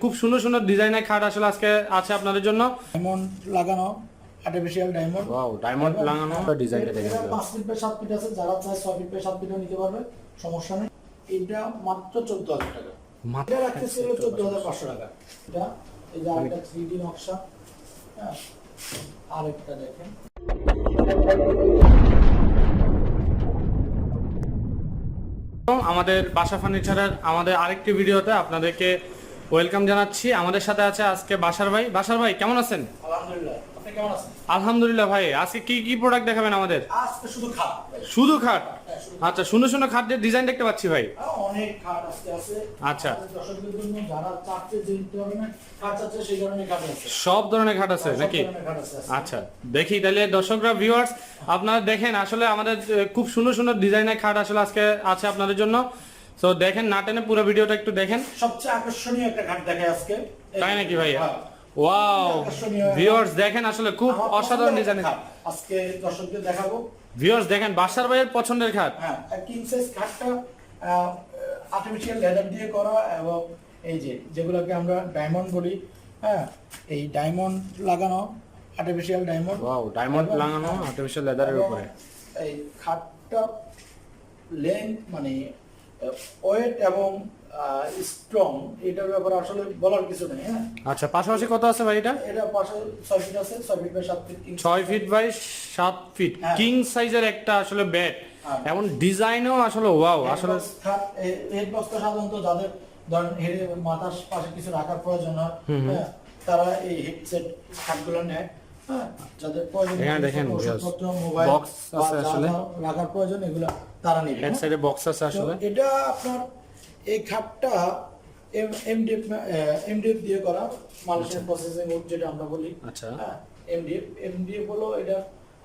খুব সুন্দর সুন্দর ডিজাইনের খাট আসলে আজকে আছে আপনাদের জন্য। ডায়মন্ড লাগানো, আর্টিফিশিয়াল ডায়মন্ড। ওয়াও, ডায়মন্ড লাগানো ডিজাইনটা দেখেন। 5 ফিট বাই 7 ফিট আছে, যারা চায় 6 ফিট বাই 7 ফিটও নিতে পারবে, সমস্যা নেই। এটা মাত্র 14000 টাকা। এটা রাখতেছি হলো 14500 টাকা। এটা এই যে আরেকটা 3D নকশা, হ্যাঁ আরেকটা দেখেন। আমাদের বাসা ফার্নিচারের আমাদের আরেকটি ভিডিওতে আপনাদেরকে ওয়েলকাম জানাচ্ছি। আমাদের সাথে আছে আজকে বাসার ভাই। বাসার ভাই কেমন আছেন? আলহামদুলিল্লাহ, আপনি কেমন আছেন? আলহামদুলিল্লাহ ভাই। আজকে কি কি প্রোডাক্ট দেখাবেন আমাদের? আজকে শুধু খাট। শুধু খাট? আচ্ছা, সুন্দর সুন্দর খাটের ডিজাইন দেখতে পাচ্ছি ভাই। অনেক খাট আজকে আছে। আচ্ছা, দর্শকদের জন্য যারা চাচ্ছে যে ধরনের খাট আছে সেই ধরনের খাট আছে। সব ধরনের খাট আছে নাকি? আচ্ছা, দেখি তাহলে দর্শকরা, ভিউয়ার্স আপনারা দেখেন, আসলে আমাদের খুব সুন্দর সুন্দর ডিজাইনের খাট আসলে আজকে আছে আপনাদের জন্য। তো দেখেন, না টেনে পুরো ভিডিওটা একটু দেখেন। সবচেয়ে আকর্ষণীয় একটা খাট দেখাই আজকে। তাই নাকি ভাই? ওয়াও, ভিউয়ার্স দেখেন, আসলে খুব অসাধারণ ডিজাইনের খাট আজকে দর্শকদের দেখাবো। ভিউয়ার্স দেখেন, বাসার ভাইয়ের পছন্দের খাট। হ্যাঁ, কিং সাইজ খাটটা আর্টিফিশিয়াল লেদার দিয়ে করা, এবং এই যে যেগুলোকে আমরা ডায়মন্ড বলি, হ্যাঁ এই ডায়মন্ড লাগানো, আর্টিফিশিয়াল ডায়মন্ড। ওয়াও, ডায়মন্ড লাগানো আর্টিফিশিয়াল লেদারের উপরে। এই খাটটা লেন্থ মানে ওয়েট এবং স্ট্রং, এটার ব্যাপারে আসলে বলার কিছু নেই। হ্যাঁ, আচ্ছা, পাশাপাশি কত আছে ভাই এটা? এটা পাশে 6 ফিট আছে, 6 feet by 7 feet. 6 feet by 7 feet king সাইজের একটা আসলে বেড, এবং ডিজাইনও আসলে ওয়াও। আসলে হেড বক্সটা সাধারণত যাদের ধরেন হেডে মাথার পাশে কিছু রাখার প্রয়োজন হয়, হ্যাঁ, তারা এই হেডসেট খাটগুলো নেয়। হ্যাঁ, যাদের প্রয়োজন, এখানে দেখেন মোবাইল বক্স আছে আসলে রাখার প্রয়োজন, এগুলো তারা নেবে। হেড সাইডে বক্স আছে আসলে। এটা আপনার এই খাটটা এমডিএফ দিয়ে করা, মালয়েশিয়ান প্রসেসিং উড যেটা আমরা বলি। আচ্ছা, হ্যাঁ, এমডিএফ হলো এটা,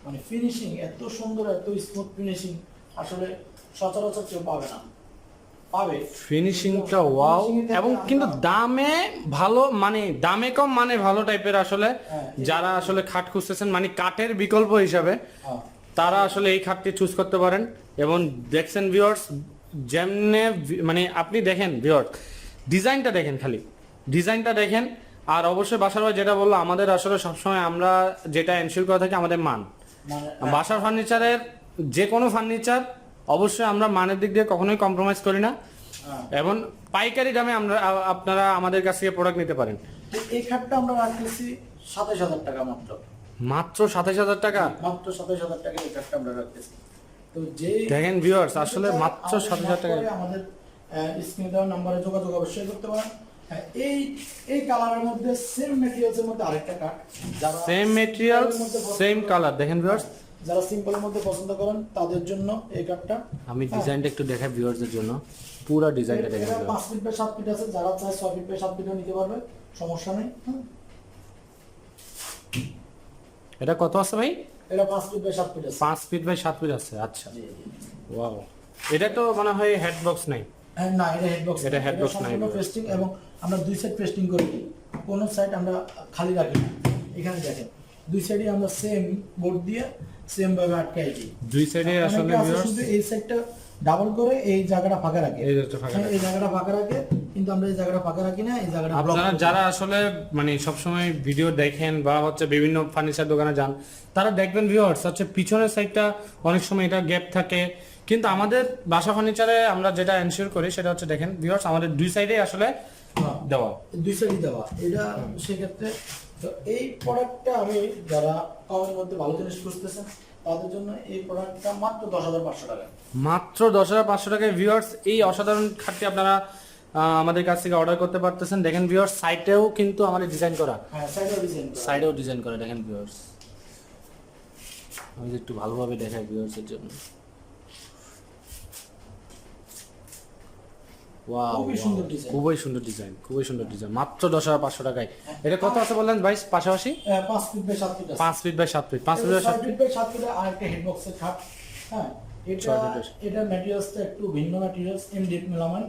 মানে ফিনিশিং এত সুন্দর, এত স্মুথ ফিনিশিং, আসলে সচরাচর কেউ পাবে না। পাবে ফিনিশিংটা ওয়াও, এবং কিন্তু দামে ভালো, মানে দামে কম মানে ভালো টাইপের আসলে। যারা আসলে খাট খুঁজতেছেন মানে কাঠের বিকল্প হিসাবে, তারা আসলে এই খাটটি চুজ করতে পারেন। এবং দেখছেন ভিউয়ার্স, যেমনে মানে আপনি দেখেন ভিউয়ার্স, ডিজাইনটা দেখেন, খালি ডিজাইনটা দেখেন। আর অবশ্যই বাসার ভাই যেটা বললো, আমাদের আসলে সবসময় আমরা যেটা এনশিওর করে থাকি, আমাদের মান। বাসার ফার্নিচারের যে কোনো ফার্নিচার অবশ্যই আমরা মানের দিক দিয়ে কখনোই কম্প্রোমাইজ করি না, এবং পাইকারি দামে আমরা আপনারা আমাদের কাছ থেকে প্রোডাক্ট নিতে পারেন। এই খাটটা আমরা রাখতেছি 27000 টাকা মাত্র। মাত্র 27000 টাকা? মাত্র 27000 টাকা এই খাটটা আমরা রাখতেছি। তো যে দেখেন ভিউয়ার্স, আসলে মাত্র 7000 টাকা। আমাদের স্ক্রিনে দেওয়া নম্বরে যোগাযোগ অবশ্যই করতে পারেন। এই কালারের মধ্যে সেম ম্যাটেরিয়ালস এর মধ্যে আরেকটা কাট, যারা সেম ম্যাটেরিয়াল সেম কালার, দেখেন ভিউয়ার্স, যারা সিম্পলের মধ্যে পছন্দ করেন তাদের জন্য এই কাটটা। আমি ডিজাইনটা একটু দেখাই ভিউয়ার্সদের জন্য, পুরো ডিজাইনটা দেখেন। 5 ফিট বাই 7 ফিট আছে, যারা চায় 6 ফিট বাই 7 ফিটও নিতে পারবে, সমস্যা নেই। এটা কত আছে ভাই? এটা 5 ফিট বাই 7 ফিট আছে। 5 ফিট বাই 7 ফিট আছে। আচ্ছা, ওয়াও। এটা তো মনে হয় হেড বক্স নাই? না, এটা হেড বক্স। এটা হেড বক্স নাই, পেস্টিং, এবং আমরা দুই সাইড পেস্টিং করি, কোন সাইড আমরা খালি রাখি না। এখানে দেখেন দুই সাইডে আমরা সেম বোর্ড দিয়ে সেম ভাবে আটকাই দিই। দুই সাইডে আসলে শুধু এই সাইডটা ডাবল করে এই জায়গাটা ফাঁকা রাখে, এই জায়গাটা ফাঁকা রাখে, কিন্তু আমরা এই জায়গাটা ফাঁকা রাখি না, এই জায়গাটা ব্লক। আপনারা যারা আসলে মানে সবসময় ভিডিও দেখেন বা হচ্ছে বিভিন্ন ফার্নিচার দোকানে যান, তারা দেখবেন ভিউয়ার্স, হচ্ছে পিছনের সাইডটা অনেক সময় এটা গ্যাপ থাকে, কিন্তু আমাদের বাসা ফার্নিচারে আমরা যেটা এনশিওর করি সেটা হচ্ছে, দেখেন ভিউয়ার্স, আমাদের দুই সাইডে আসলে দেওয়া, দুই সাইডই দেওয়া। এটা সেক্ষেত্রে তো এই প্রোডাক্টটা আমি যারা কমের মধ্যে ভালো জিনিস খুঁজতেছেন তাদের জন্য এই প্রোডাক্টটা মাত্র 10500 টাকা। মাত্র 10500 টাকায় ভিউয়ার্স এই অসাধারণ খাটটি আপনারা আমাদের কাছ থেকে অর্ডার করতে পারতেছেন। দেখেন ভিউয়ার্স, সাইডেও কিন্তু আমাদের ডিজাইন করা। হ্যাঁ, সাইডেও ডিজাইন করা, দেখেন ভিউয়ার্স। আমি একটু ভালোভাবে দেখাই ভিউয়ার্সের জন্য। ওয়াও, খুবই সুন্দর ডিজাইন, খুবই সুন্দর ডিজাইন। মাত্র 10500 টাকায়। এটা কত আছে বললেন ভাই? পাশাপাশি 5 ফিট বাই 7 ফিট আছে। 5 feet by 7 feet, 5 feet by 7 feet আরেকটা হেড বক্সের খাট। হ্যাঁ, এটা ম্যাটেরিয়ালসটা একটু ভিন্ন ম্যাটেরিয়ালস, এমডিএফ মেলামাইন।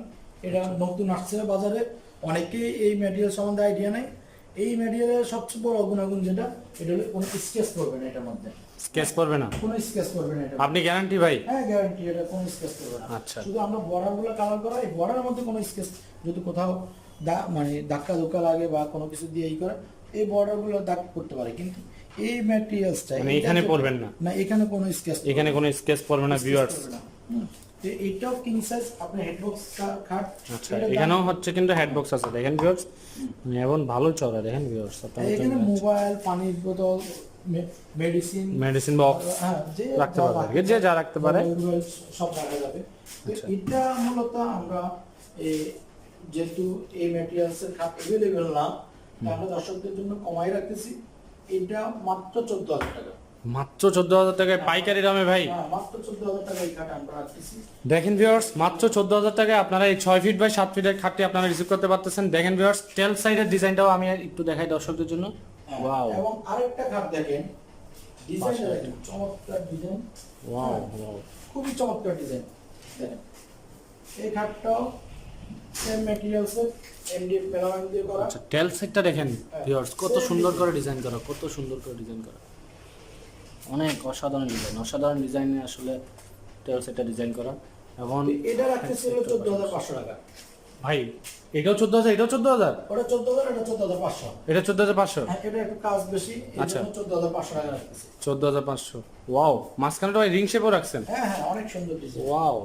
এটা নতুন আসছে বাজারে, অনেকেই এই ম্যাটেরিয়াল সম্বন্ধে আইডিয়া নেই। এই ম্যাটেরিয়ালের সবচেয়ে বড় গুণাগুণ যেটা, এটা হলো কোনো স্কেচ করবে না, এটার মধ্যে স্কেচ করবে না, কোনো স্কেচ করবে না। এটা আপনি গ্যারান্টি ভাই? হ্যাঁ, গ্যারান্টি, এটা কোনো স্কেচ করবে না। আচ্ছা, শুধু আমরা বর্ডারগুলো কালার করা, এই বর্ডারের মধ্যে কোনো স্কেচ যদি কোথাও মানে ধাক্কা ধোক্কা লাগে বা কোনো কিছু দিয়ে এই করে এই বর্ডারগুলো দাগ করতে পারে, কিন্তু এই ম্যাটেরিয়ালসটা মানে এখানে পড়বেন না, না, এখানে কোনো স্কেচ এখানে কোনো স্কেচ পড়বে না ভিউয়ার্স। এইটাও কিং সাইজ আপনার হেডবক্স খাট। আচ্ছা, এখানেও হচ্ছে কিন্তু হেডবক্স আছে দেখেন ভিউয়ার্স, এবং ভালো চড়া দেখেন ভিউয়ার্স। এখানে মোবাইল, পানির বোতল, মেডিসিন বক্স রাখতে পারবে, যে যা রাখতে পারে সব রাখা যাবে। তো আচ্ছা। এটা মূলত আমরা যেহেতু এই ম্যাটেরিয়ালসের খাট অ্যাভেলেবেল না, তাই আমরা দর্শকদের জন্য কমাই রাখতেছি। এটা মাত্র 14,000 টাকা। মাত্র 14,000 টাকায় পাইকারি দামে ভাই। হ্যাঁ, মাত্র 14,000 টাকা এই খাট আমরা রাখতেছি। দেখেন ভিউয়ার্স, মাত্র 14,000 টাকায় আপনারা এই 6 ফিট বাই 7 ফিটের খাটটি আপনারা রিসিভ করতে পারতেছেন। দেখেন ভিউয়ার্স, টেল সাইডের ডিজাইনটাও আমি একটু দেখাই দর্শকদের জন্য। ওয়াও, এবং আরেকটা খাট দেখেন, ডিজাইনটা দেখেন, চমৎকার ডিজাইন। ওয়াও ওয়াও, খুবই চমৎকার ডিজাইন। দেখেন এই খাটটাও সেম ম্যাটেরিয়ালসের এমডিএফ মেলামাইন দিয়ে করা। আচ্ছা, টেল সাইডটা দেখেন ভিউয়ার্স, কত সুন্দর করে ডিজাইন করা, কত সুন্দর করে ডিজাইন করা, অনেক অসাধারণ ডিজাইন, অসাধারণ ডিজাইনে আসলে টেল সাইডটা ডিজাইন করা। এবং এটা রাখতেছি হলো 14,500 টাকা। ভাই এটাও 14,000, এটাও 14,000, ওটা 14,000, এটা 14,500। এটা 14,500। হ্যাঁ, এটা একটু কাজ বেশি, এই আচ্ছা। জন্য 14,500 টাকা রাখতেছি। 14,500। ওয়াও, মাঝখানটা ভাই রিং শেপও রাখছেন। হ্যাঁ হ্যাঁ, অনেক সুন্দর ডিজাইন। ওয়াও,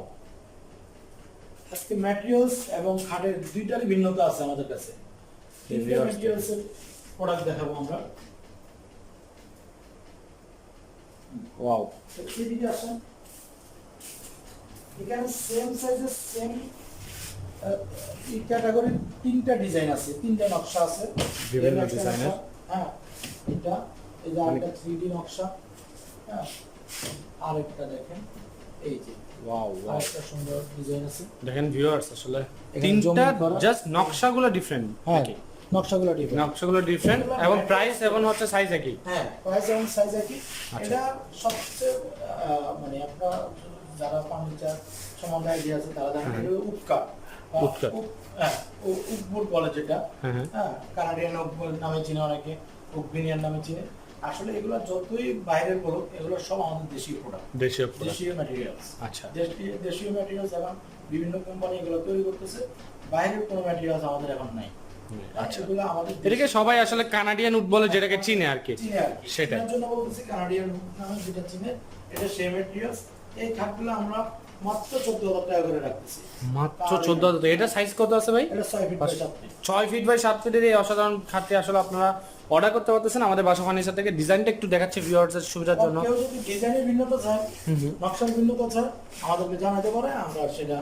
আজকে ম্যাটেরিয়ালস এবং খাটের দুইটারই ভিন্নতা আছে আমাদের কাছে। তিনটা ম্যাটেরিয়ালসের প্রোডাক্ট দেখাবো আমরা। ওয়াও, তো এদিকে আসেন, এখানে সেম সাইজের সেম এই ক্যাটাগরির তিনটা ডিজাইন আছে, তিনটা নকশা আছে, বিভিন্ন এর একটা ডিজাইনের। নকশা, হ্যাঁ এটা, এই যে আরেকটা 3D নকশা, হ্যাঁ আরেকটা দেখেন, এই যে ওয়াও ওয়াও, আরেকটা সুন্দর ডিজাইন আছে। দেখেন ভিউয়ার্স, আসলে এখানে তিনটা জমি করা। জাস্ট নকশাগুলো ডিফারেন্ট। হ্যাঁ, নকশাগুলো ঠিক। নকশাগুলো ডিফারেন্ট এবং প্রাইস এবং হচ্ছে সাইজ একই। হ্যাঁ, প্রাইস এবং সাইজ একই। আচ্ছা। এটা সবচেয়ে মানে আপনার যারা ফার্নিচার সম্বন্ধে আইডিয়া আছে তারা জানেন এটা উটকা। উটকা। হ্যাঁ, উকবুট বলে যেটা। হ্যাঁ হ্যাঁ, হ্যাঁ, কানাডিয়ান ওক নামে চিনে অনেকে, উকভিনিয়ান নামে চিনে। আসলে এগুলো যতই বাইরের বলুক, এগুলো সব আমাদের দেশীয় প্রোডাক্ট, দেশীয় product। দেশীয় ম্যাটেরিয়ালস। আচ্ছা, দেশীয় ম্যাটেরিয়ালস এখন বিভিন্ন কোম্পানি এগুলো তৈরি করতেছে, বাইরের কোনো ম্যাটেরিয়ালস আমাদের এখন নাই। আচ্ছা, এগুলো আমাদের এটাকে সবাই আসলে কানাডিয়ান উড বলে, যেটাকে চিনে আর কি। চিনে আর কি। সেটাই। এটার জন্য বলতেছি কানাডিয়ান উড নামে যেটা চিনে, এটা সেই ম্যাটেরিয়ালস। এই খাটগুলো আমরা মাত্র 14,000 টাকা করে রাখতেছি। মাত্র 14,000। এটা সাইজ কত আছে ভাই? এটা 6 feet by 7 feet. 6 feet by 7 ফিটের এই অসাধারণ খাটটি আসলে আপনারা অর্ডার করতে পারতেছেন আমাদের বাসা ফার্নিচার থেকে। ডিজাইনটা একটু দেখাচ্ছি ভিউয়ার্সের সুবিধার জন্য। কেউ যদি ডিজাইনের ভিন্নতা চায়, নকশার ভিন্নতা চায়, আমাদেরকে জানাতে পারে, আমরা সেটা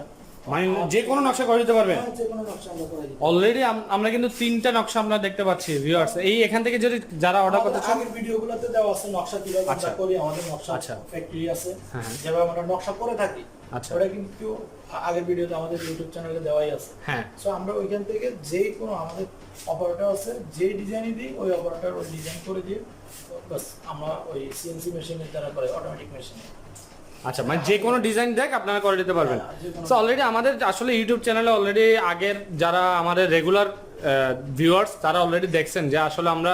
মানে যে কোনো নকশা করে দিতে পারবেন। যে কোনো নকশা আমরা করে দিই। অলরেডি আমরা কিন্তু 3টা নকশা আমরা দেখতে পাচ্ছি ভিউয়ার্স। এই এখান থেকে যদি যারা অর্ডার করতে চান, আগের ভিডিওগুলোতে দেওয়া আছে নকশা কিভাবে আচ্ছা। আমরা করি, আমাদের নকশা আচ্ছা। ফ্যাক্টরি আছে, হ্যাঁ, হ্যাঁ। যেভাবে আমরা নকশা করে থাকি, আচ্ছা। ওটা কিন্তু আগের ভিডিওতে আমাদের ইউটিউব চ্যানেলে দেওয়াই আছে। হ্যাঁ, সো আমরা ওইখান থেকে যেই কোনো আমাদের অপারেটর আছে, যেই ডিজাইনই দিই ওই অপারেটর ওই ডিজাইন করে দিয়ে বাস আমরা ওই সিএনসি মেশিনের দ্বারা করে, অটোমেটিক মেশিনে। আচ্ছা, মানে যে কোনো ডিজাইন দেখ আপনারা করে দিতে পারবেন। হ্যাঁ, যে কোনো- সো অলরেডি আমাদের আসলে ইউটিউব চ্যানেলে অলরেডি আগের যারা আমাদের রেগুলার ভিউয়ার্স তারা অলরেডি দেখছেন যে আসলে আমরা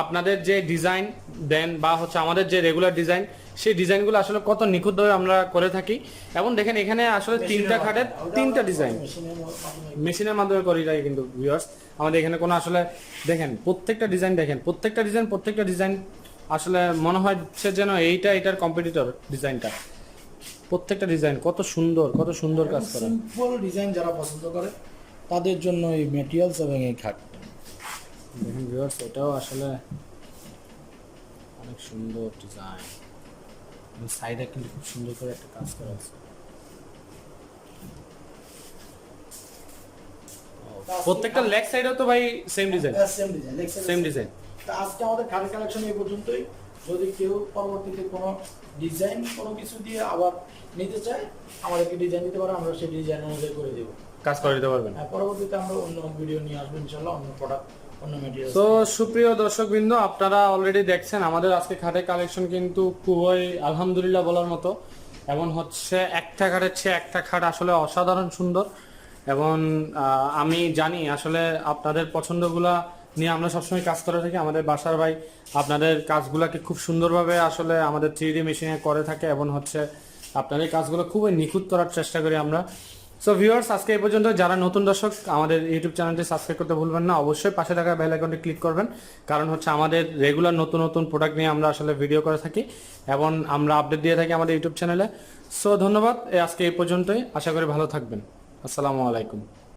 আপনাদের যে ডিজাইন দেন বা হচ্ছে আমাদের যে রেগুলার ডিজাইন, সেই ডিজাইনগুলো আসলে কত নিখুঁতভাবে আমরা করে থাকি। এবং দেখেন এখানে আসলে 3টা খাটের 3টা ডিজাইন মেশিনের মাধ্যমে মেশিনের মাধ্যমে করি থাকে কিন্তু ভিউয়ার্স। আমাদের এখানে কোনো আসলে দেখেন প্রত্যেকটা ডিজাইন, দেখেন প্রত্যেকটা ডিজাইন আসলে মনে হচ্ছে যেন এটার কম্পিটিটর ডিজাইনটা। প্রত্যেকটা ডিজাইন কত সুন্দর কাজ করা। সিম্পল ডিজাইন যারা পছন্দ করে তাদের জন্য এই ম্যাটেরিয়ালস এবং এই খাট। দেখেন ভিউয়ার্স, এটাও আসলে অনেক সুন্দর ডিজাইন, সাইডে কিন্তু খুব সুন্দর করে একটা কাজ করা আছে। প্রত্যেকটা লেগ সাইডেও তো ভাই সেম ডিজাইন, সেম ডিজাইন। তা আজকে আমাদের খাটের কালেকশন এই পর্যন্তই। যদি কেউ পরবর্তীতে কোনো ডিজাইন কোনো কিছু দিয়ে আবার নিতে চায়, আমাদেরকে ডিজাইন দিতে পারে, আমরা সেই ডিজাইন অনুযায়ী করে দেবো, কাজ করে দিতে পারবেন। পরবর্তীতে আমরা অন্য ভিডিও নিয়ে আসবো ইনশাল্লাহ, অন্য প্রোডাক্ট, অন্য ম্যাটেরিয়াল। তো সুপ্রিয় দর্শকবৃন্দ, আপনারা অলরেডি দেখছেন আমাদের আজকে খাটের কালেকশন কিন্তু খুবই আলহামদুলিল্লাহ বলার মতো। এবং হচ্ছে একটা খাটের চেয়ে একটা খাট আসলে অসাধারণ সুন্দর। এবং আমি জানি আসলে আপনাদের পছন্দগুলা নিয়ে আমরা সবসময় কাজ করে থাকি। আমাদের বাসার ভাই আপনাদের কাজগুলোকে খুব সুন্দরভাবে আসলে আমাদের 3D মেশিনে করে থাকে এবং হচ্ছে আপনাদের কাজগুলো খুবই নিখুঁত করার চেষ্টা করি আমরা। সো ভিউয়ার্স, আজকে এই পর্যন্ত। যারা নতুন দর্শক, আমাদের ইউটিউব চ্যানেলটি সাবস্ক্রাইব করতে ভুলবেন না, অবশ্যই পাশে থাকা বেল আইকনটি ক্লিক করবেন, কারণ হচ্ছে আমাদের রেগুলার নতুন নতুন প্রোডাক্ট নিয়ে আমরা আসলে ভিডিও করে থাকি এবং আমরা আপডেট দিয়ে থাকি আমাদের ইউটিউব চ্যানেলে। সো ধন্যবাদ, আজকে এই পর্যন্তই। আশা করি ভালো থাকবেন। আসসালামু আলাইকুম।